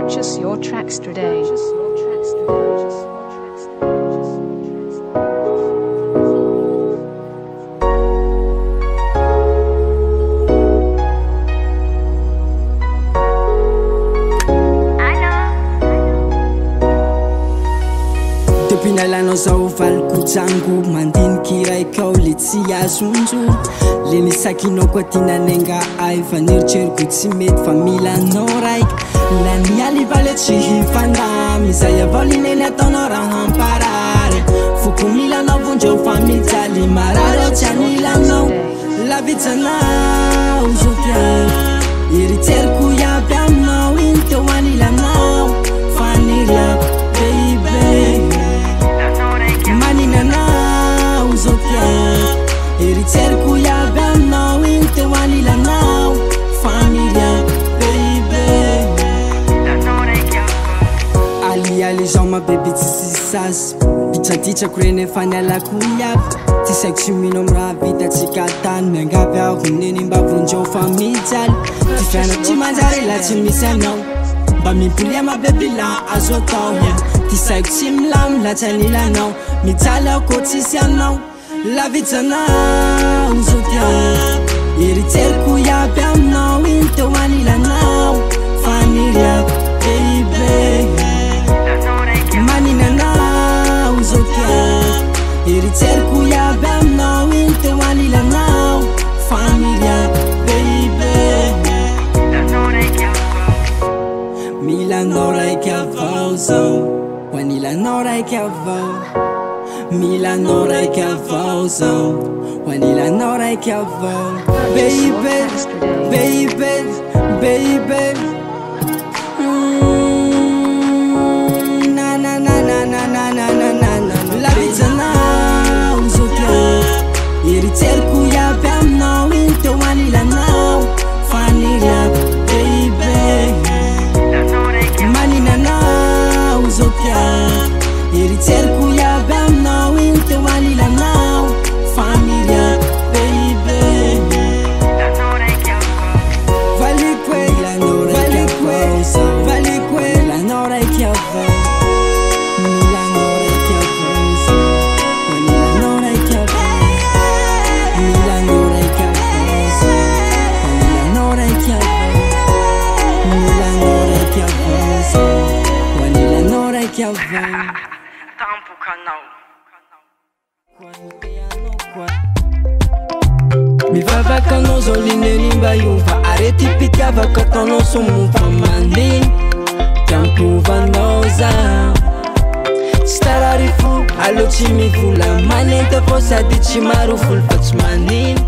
Purchase your tracks today. Depuis nalano zao valiko jango mandiniky raikao le tsy azonjo le nisakinao koa ty nanenga ay fa neritreriko tsy mety fa milanao raiky la nialivale tsy hifandamy zay avao lineny ataonao raha hamparary foko milanao vondreo fa mijaly marary tsy anilanao la vitsanao zotia eritseriko iaby aminao iny teo anilanao fa niria baby maninanao zotia eritseriko iaby aminao iny teo anilanao fa niria baby aliali zao mabebi tsy sisasy bitraditsako reny efa nialako iaby ty saiko sy mino am raha vitatsika tany miangavy aho neny mba vonjeo fa mijaly ty fiainako tsy manjary la tsy misy anao mba mimpolia mabebi la azo atao ty saiko tsy milamy la tsy anilanao mijaly aho ko tsisy anao la vitsanao zotia eritseriko iaby aminao iny teo anilanao fa niria baby maninanao zotia eritseriko iaby aminao iny teo anilanao fa niria baby milanao raiky avao zao ho anilanao raiky avao milanao raiky avao zao ho anilanao raiky avao baby baby baby na na na na na na na na na la vitsanao zotia eritseriko iaby aminao iny teo anilanao fa niria baby maninanao zotia eritseriko iaby aminao iny teo anilanao fa niria baby valikwe valikwe valikwe milanao raiky avao milanao raiky avao milanao raiky avao milanao raiky avao milanao raiky avao milanao raiky avao milanao raiky avao tampo canal mivavaka anao zao lineny mba io fa arety pitiavaka ataonao somofa mandiny tiampovanao za tsy tarary fo aleo tsy mivola manenta fô sady tsy marofolo fa tsy maniny